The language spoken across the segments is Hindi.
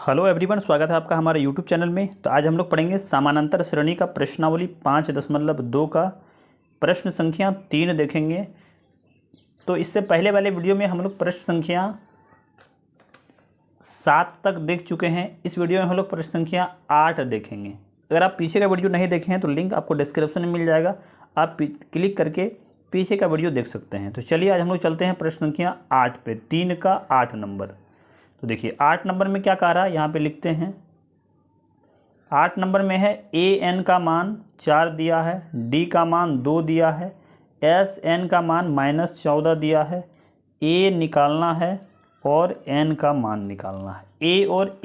हेलो एवरीवन, स्वागत है आपका हमारे यूट्यूब चैनल में। तो आज हम लोग पढ़ेंगे समानांतर श्रेणी का प्रश्नावली 5.2 का प्रश्न संख्या 3 देखेंगे। तो इससे पहले वाले वीडियो में हम लोग प्रश्न संख्या 7 तक देख चुके हैं। इस वीडियो में हम लोग प्रश्न संख्या 8 देखेंगे। अगर आप पीछे का वीडियो नहीं देखे हैं तो लिंक आपको डिस्क्रिप्शन में मिल जाएगा, आप क्लिक करके पीछे का वीडियो देख सकते हैं। तो चलिए आज हम लोग चलते हैं प्रश्न संख्या 8 पे, 3 का 8 नंबर। तो देखिए 8 नंबर में क्या कह रहा है, यहाँ पे लिखते हैं। 8 नंबर में है an का मान 4 दिया है, d का मान 2 दिया है, sn का मान -14 दिया है, a निकालना है और n का मान निकालना है। a और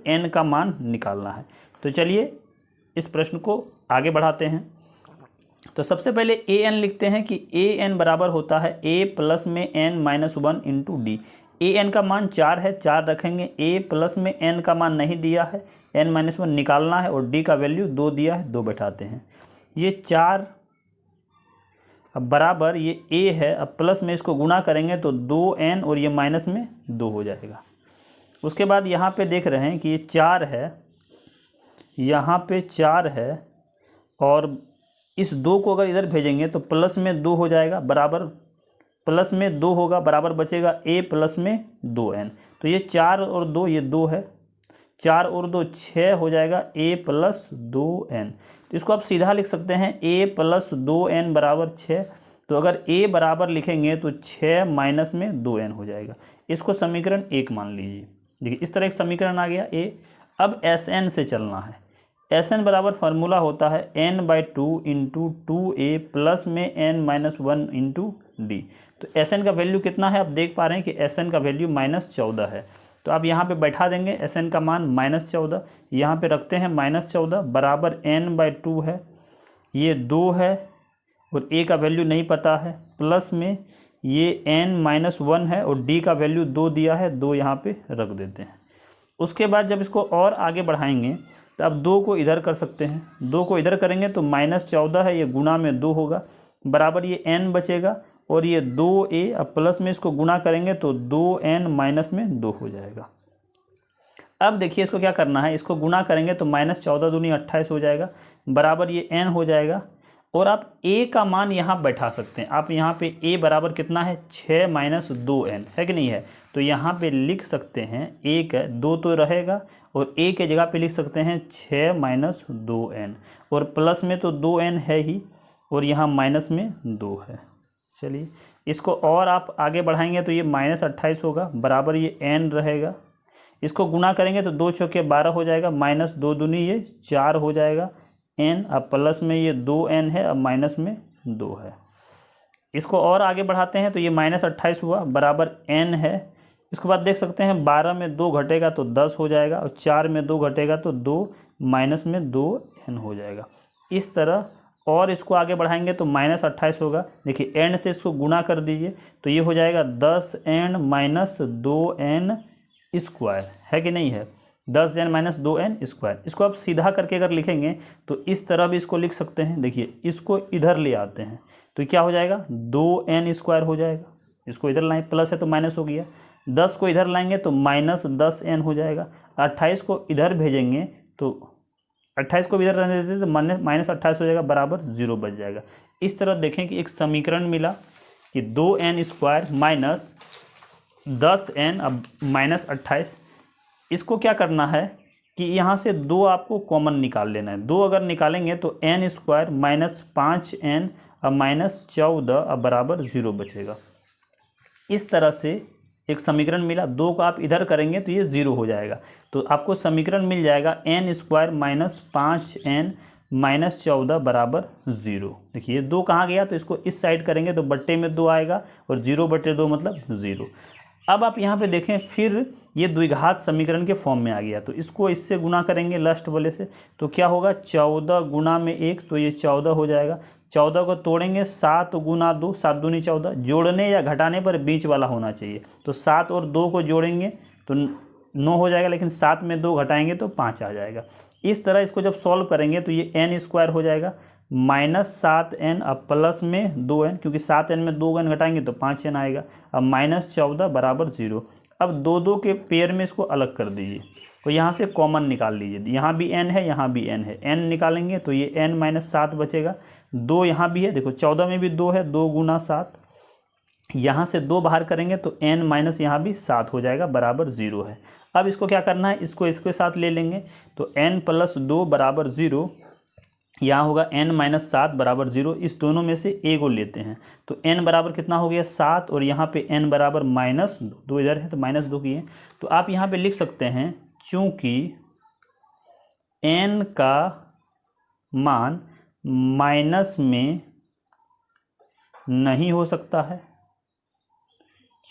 n का मान निकालना है। तो चलिए इस प्रश्न को आगे बढ़ाते हैं। तो सबसे पहले an लिखते हैं कि an बराबर होता है a प्लस में n-1 इंटू डी। an का मान 4 है, 4 रखेंगे। a प्लस में n का मान नहीं दिया है, n-1 निकालना है और d का वैल्यू 2 दिया है, 2 बैठाते हैं। ये 4 अब बराबर ये a है, अब प्लस में इसको गुणा करेंगे तो 2n और ये माइनस में 2 हो जाएगा। उसके बाद यहाँ पे देख रहे हैं कि ये 4 है, यहाँ पे 4 है और इस 2 को अगर इधर भेजेंगे तो प्लस में 2 हो जाएगा, बराबर प्लस में 2 होगा, बराबर बचेगा a प्लस में 2n। तो ये 4 और 2 ये 2 है, 4 और 2 6 हो जाएगा a प्लस 2n। तो इसको आप सीधा लिख सकते हैं a प्लस 2n बराबर 6। तो अगर a बराबर लिखेंगे तो 6 माइनस में 2n हो जाएगा। इसको समीकरण 1 मान लीजिए। देखिए इस तरह एक समीकरण आ गया a। अब Sn से चलना है। Sn बराबर फार्मूला होता है n/2 इंटू 2a प्लस में n-1 इंटू डी। तो Sn का वैल्यू कितना है, आप देख पा रहे हैं कि Sn का वैल्यू -14 है। तो आप यहाँ पे बैठा देंगे Sn का मान -14, यहाँ पे रखते हैं -14 बराबर n/2 है, ये 2 है और a का वैल्यू नहीं पता है, प्लस में ये n-1 है और d का वैल्यू 2 दिया है, 2 यहाँ पे रख देते हैं। उसके बाद जब इसको और आगे बढ़ाएंगे तो अब 2 को इधर कर सकते हैं। 2 को इधर करेंगे तो -14 है, ये गुणा में 2 होगा, बराबर ये n बचेगा और ये 2a, अब प्लस में इसको गुणा करेंगे तो 2n माइनस में 2 हो जाएगा। अब देखिए इसको क्या करना है, इसको गुणा करेंगे तो -14 दूनी 28 हो जाएगा, बराबर ये n हो जाएगा। और आप a का मान यहाँ बैठा सकते हैं। आप यहाँ पे a बराबर कितना है, 6 माइनस 2n है कि नहीं है। तो यहाँ पे लिख सकते हैं 1 है, 2 तो रहेगा और a के जगह पे लिख सकते हैं 6 माइनस 2n और प्लस में तो 2n है ही और यहाँ माइनस में 2 है। चलिए इसको और आप आगे बढ़ाएंगे तो ये -28 होगा, बराबर ये n रहेगा। इसको गुणा करेंगे तो 2 चौके 12 हो जाएगा, -2 दूनी ये 4 हो जाएगा n, अब प्लस में ये 2n है, अब माइनस में 2 है। इसको और आगे बढ़ाते हैं तो ये -28 हुआ, बराबर n है। इसके बाद देख सकते हैं 12 में 2 घटेगा तो 10 हो जाएगा और 4 में 2 घटेगा तो 2 माइनस में 2n हो जाएगा। इस तरह और इसको आगे बढ़ाएंगे तो -28 होगा। देखिए n से इसको गुणा कर दीजिए तो ये हो जाएगा 10n माइनस 2n स्क्वायर, है कि नहीं है, 10n माइनस 2n स्क्वायर। इसको आप सीधा करके अगर लिखेंगे तो इस तरह भी इसको लिख सकते हैं। देखिए इसको इधर ले आते हैं तो क्या हो जाएगा, 2n स्क्वायर हो जाएगा। इसको इधर लाएँ, प्लस है तो माइनस हो गया, 10 को इधर लाएंगे तो -10n हो जाएगा। 28 को इधर भेजेंगे तो 28 को भी इधर रहने देते तो -28 हो जाएगा, बराबर 0 बच जाएगा। इस तरह देखें कि एक समीकरण मिला कि 2n स्क्वायर माइनस 10n अब -28। इसको क्या करना है कि यहाँ से 2 आपको कॉमन निकाल लेना है। 2 अगर निकालेंगे तो n स्क्वायर माइनस 5n अब -14 अब बराबर 0 बचेगा। इस तरह से एक समीकरण मिला। 2 को आप इधर करेंगे तो ये 0 हो जाएगा। तो आपको समीकरण मिल जाएगा n square minus 5n minus 14 बराबर 0। देखिए 2 कहाँ गया, तो इसको इस साइड करेंगे तो बट्टे में 2 आएगा और 0/2 मतलब 0। अब आप यहाँ पे देखें फिर ये द्विघात समीकरण के फॉर्म में आ गया। तो इसको इससे गुणा करेंगे लास्ट वाले से तो क्या होगा, 14 गुणा में 1 तो ये 14 हो जाएगा। 14 को तोड़ेंगे 7 गुना 2, 7 दूनी 14, जोड़ने या घटाने पर बीच वाला होना चाहिए। तो 7 और 2 को जोड़ेंगे तो 9 हो जाएगा, लेकिन 7 में 2 घटाएंगे तो 5 आ जाएगा। इस तरह इसको जब सॉल्व करेंगे तो ये n स्क्वायर हो जाएगा -7n अब प्लस में 2n, क्योंकि 7n में 2n घटाएंगे तो 5n आएगा। अब -14 बराबर 0। अब दो दो के पेयर में इसको अलग कर दीजिए, तो यहाँ से कॉमन निकाल लीजिए। यहाँ भी n है, यहाँ भी n है, n निकालेंगे तो ये n माइनस 7 बचेगा। 2 यहाँ भी है, देखो 14 में भी 2 है, 2 गुना 7, यहाँ से 2 बाहर करेंगे तो n माइनस यहाँ भी 7 हो जाएगा, बराबर 0 है। अब इसको क्या करना है, इसको इसके साथ ले लेंगे तो n प्लस 2 बराबर 0, यहाँ होगा n माइनस 7 बराबर 0। इस दोनों में से a को लेते हैं तो n बराबर कितना हो गया 7, और यहाँ पे n बराबर माइनस 2 इधर है तो माइनस 2 किए। तो आप यहाँ पे लिख सकते हैं चूँकि n का मान माइनस में नहीं हो सकता है।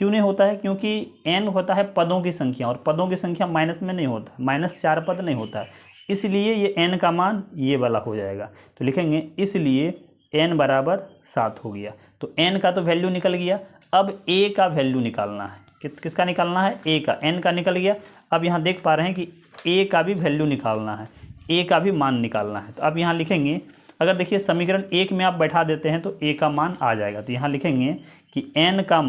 क्यों नहीं होता है, क्योंकि n होता है पदों की संख्या, और पदों की संख्या माइनस में नहीं होता, -4 पद नहीं होता है, इसलिए ये n का मान ये वाला हो जाएगा। तो लिखेंगे इसलिए n बराबर 7 हो गया। तो n का तो वैल्यू निकल गया। अब a का वैल्यू निकालना है, किसका निकालना है, a का। n का निकल गया। अब यहाँ देख पा रहे हैं कि a का भी वैल्यू निकालना है, a का भी मान निकालना है। तो अब यहाँ लिखेंगे, अगर देखिए समीकरण 1 में आप बैठा देते हैं तो a का मान आ जाएगा। तो यहाँ लिखेंगे कि n का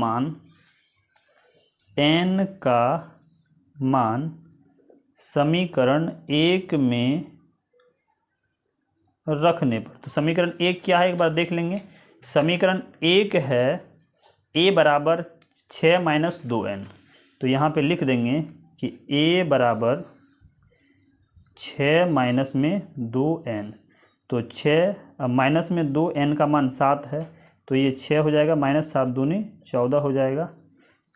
मान समीकरण 1 में रखने पर, तो समीकरण 1 क्या है एक बार देख लेंगे। समीकरण 1 है a बराबर 6 माइनस 2n। तो यहाँ पे लिख देंगे कि a बराबर 6 माइनस में 2n, तो 6 माइनस में 2n का मान 7 है, तो ये 6 हो जाएगा, माइनस 7 दूनी 14 हो जाएगा।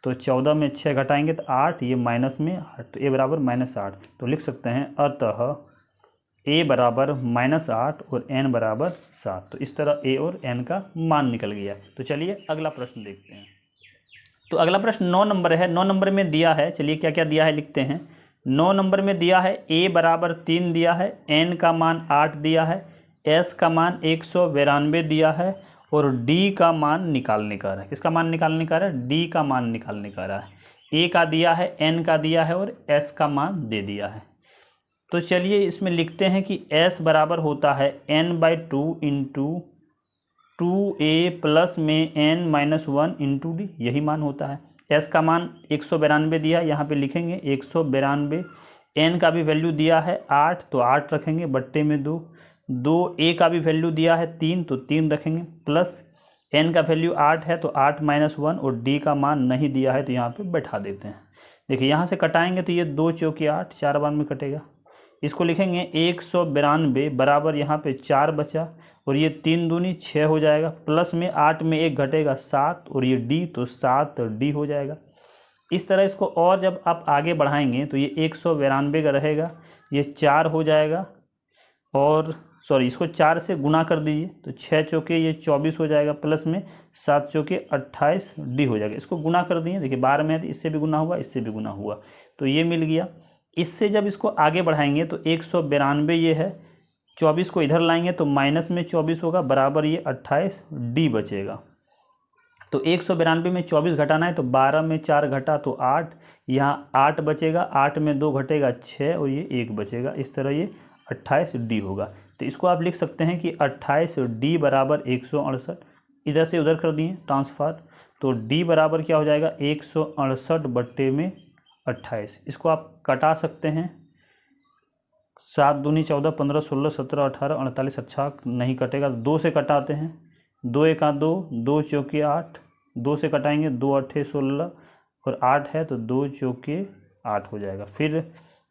तो 14 में 6 घटाएंगे तो 8, ये माइनस में 8, तो a बराबर -8। तो लिख सकते हैं अतः a बराबर -8 और n बराबर 7। तो इस तरह a और n का मान निकल गया। तो चलिए अगला प्रश्न देखते हैं। तो अगला प्रश्न 9 नंबर है। 9 नंबर में दिया है, चलिए क्या क्या दिया है लिखते हैं। 9 नंबर में दिया है a बराबर 3 दिया है, n का मान 8 दिया है, s का मान 192 दिया है, और d का मान निकालने का रहा है। किसका मान निकालने का रहा है, d का मान निकालने का रहा है। a का दिया है, n का दिया है, और s का मान दे दिया है। तो चलिए इसमें लिखते हैं कि s बराबर होता है n/2 इंटू 2a प्लस में n-1 इंटू d, यही मान होता है। s का मान 192 दिया, यहाँ पे लिखेंगे 192। n का भी वैल्यू दिया है 8, तो 8 रखेंगे, बट्टे में 2। a का भी वैल्यू दिया है 3, तो 3 रखेंगे, प्लस n का वैल्यू 8 है तो 8-1, और d का मान नहीं दिया है तो यहाँ पे बैठा देते हैं। देखिए यहाँ से कटाएंगे तो ये 2 चौके 8, 4 बार में कटेगा। इसको लिखेंगे 192 बराबर, यहाँ पे 4 बचा, और ये 3 दूनी 6 हो जाएगा, प्लस में 8 में 1 घटेगा 7, और ये d तो 7d हो जाएगा। इस तरह इसको और जब आप आगे बढ़ाएंगे तो ये 192 का रहेगा, ये 4 हो जाएगा, और सॉरी इसको 4 से गुना कर दीजिए तो 6 चौके ये 24 हो जाएगा, प्लस में 7 चौके 28d हो जाएगा। इसको गुना कर दिए, देखिए 12 में है तो इससे भी गुना हुआ, इससे भी गुना हुआ, तो ये मिल गया। इससे जब इसको आगे बढ़ाएंगे तो 192 ये है, 24 को इधर लाएंगे तो माइनस में 24 होगा, बराबर ये 28d बचेगा। तो 192 में 24 घटाना है तो 12 में 4 घटा तो 8, यहाँ 8 बचेगा, 8 में 2 घटेगा 6, और ये 1 बचेगा। इस तरह ये 28d होगा। तो इसको आप लिख सकते हैं कि 28d बराबर 168, इधर से उधर कर दिए ट्रांसफर, तो d बराबर क्या हो जाएगा 168 बट्टे में 28। इसको आप कटा सकते हैं, 7 दूनी 14, 15, 16, 17, 18, 48, अच्छा नहीं कटेगा, 2 से कटाते हैं, 2 एका 2, 2 चौके 8, 2 से कटाएंगे 2 अट्ठे 16, और 8 है तो 2 चौके 8 हो जाएगा। फिर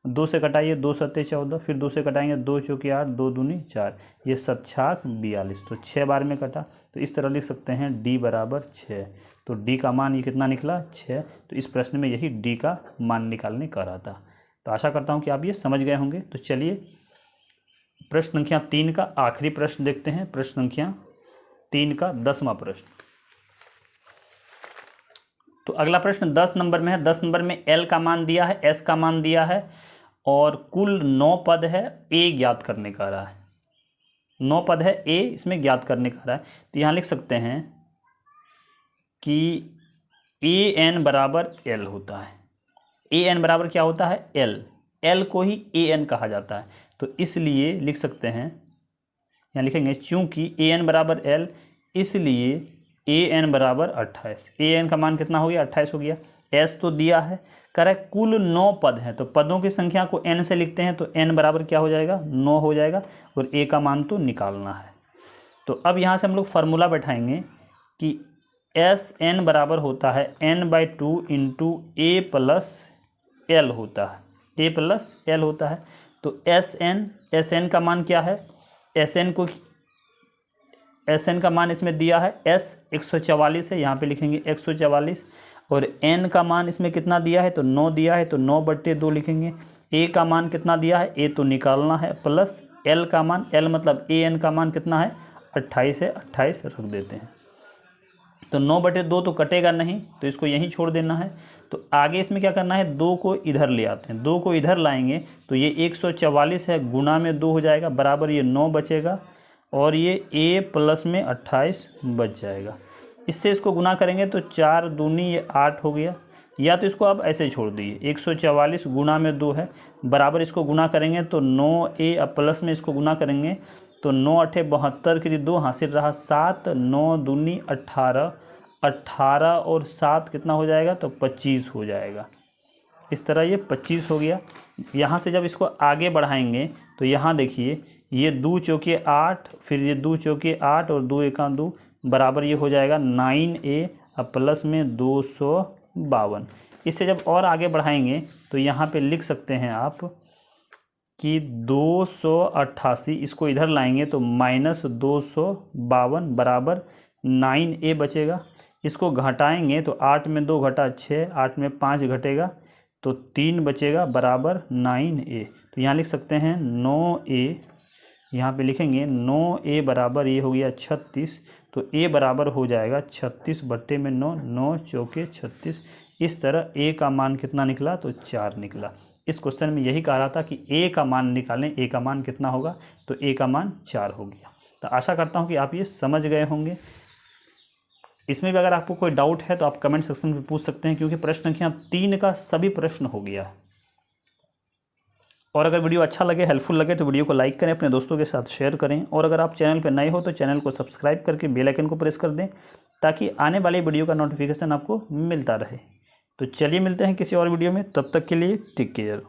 2 से कटाइए, 2 सत्ते 14, फिर 2 से कटाएंगे 2 चौके 8, 2 दूनी 4, ये 7 42, तो 6 बार में कटा। तो इस तरह लिख सकते हैं d बराबर 6। तो d का मान ये कितना निकला 6। तो इस प्रश्न में यही d का मान निकालने का रहा था। तो आशा करता हूँ कि आप ये समझ गए होंगे। तो चलिए प्रश्न संख्या 3 का आखिरी प्रश्न देखते हैं। प्रश्न संख्या 3 का 10वां प्रश्न। तो अगला प्रश्न 10 नंबर में है। 10 नंबर में l का मान दिया है, s का मान दिया है, और कुल 9 पद है, a ज्ञात करने का रहा है। 9 पद है, a इसमें ज्ञात करने का रहा है। तो यहाँ लिख सकते हैं कि an बराबर l होता है। an बराबर क्या होता है l, l को ही an कहा जाता है। तो इसलिए लिख सकते हैं, यहाँ लिखेंगे चूंकि an बराबर l, इसलिए an बराबर 28। an का मान कितना हो गया 28 हो गया। एस तो दिया है, कह रहा है कुल 9 पद हैं, तो पदों की संख्या को n से लिखते हैं, तो n बराबर क्या हो जाएगा 9 हो जाएगा, और a का मान तो निकालना है। तो अब यहाँ से हम लोग फार्मूला बैठाएंगे कि एस एन बराबर होता है n/2 इंटू ए प्लस एल होता है, ए प्लस एल होता है। तो एस एन का मान क्या है, एस एन का मान इसमें दिया है एस 144 है, यहाँ पे लिखेंगे 144, और n का मान इसमें कितना दिया है, तो 9 दिया है, तो 9/2 लिखेंगे। a का मान कितना दिया है, a तो निकालना है, प्लस l का मान, l मतलब an का मान कितना है 28 है, 28 रख देते हैं। तो 9/2 तो कटेगा नहीं, तो इसको यहीं छोड़ देना है। तो आगे इसमें क्या करना है, 2 को इधर ले आते हैं, 2 को इधर लाएंगे तो ये 144 है, गुना में 2 हो जाएगा, बराबर ये 9 बचेगा, और ये a प्लस में 28 बच जाएगा। इससे इसको गुना करेंगे तो 4 दूनी ये 8 हो गया, या तो इसको आप ऐसे छोड़ दीजिए, 144 गुना में 2 है, बराबर इसको गुना करेंगे तो 9a, अब प्लस में इसको गुना करेंगे तो 9×8 72 के लिए 2 हासिल रहा 7, 9 दूनी 18, 18 और 7 कितना हो जाएगा, तो 25 हो जाएगा। इस तरह ये 25 हो गया। यहाँ से जब इसको आगे बढ़ाएंगे तो यहाँ देखिए, ये 2 चौके 8, फिर ये 2 चौके 8 और 2 एका 2, बराबर ये हो जाएगा 9a, अब प्लस में 252। इससे जब और आगे बढ़ाएंगे तो यहाँ पे लिख सकते हैं आप कि 288, इसको इधर लाएंगे तो -252 बराबर 9a बचेगा। इसको घटाएंगे तो 8 में 2 घटा 6, 8 में 5 घटेगा तो 3 बचेगा, बराबर 9a। तो यहाँ लिख सकते हैं 9a, यहाँ पे लिखेंगे 9a बराबर ये हो गया 36, तो a बराबर हो जाएगा 36/9, 9 चौके 36। इस तरह a का मान कितना निकला, तो 4 निकला। इस क्वेश्चन में यही कह रहा था कि a का मान निकालें, a का मान कितना होगा, तो a का मान 4 हो गया। तो आशा करता हूँ कि आप ये समझ गए होंगे। इसमें भी अगर आपको कोई डाउट है तो आप कमेंट सेक्शन में पूछ सकते हैं, क्योंकि प्रश्न संख्या 3 का सभी प्रश्न हो गया है। और अगर वीडियो अच्छा लगे, हेल्पफुल लगे, तो वीडियो को लाइक करें, अपने दोस्तों के साथ शेयर करें, और अगर आप चैनल पर नए हो तो चैनल को सब्सक्राइब करके बेल आइकन को प्रेस कर दें, ताकि आने वाली वीडियो का नोटिफिकेशन आपको मिलता रहे। तो चलिए मिलते हैं किसी और वीडियो में, तब तक के लिए टेक केयर।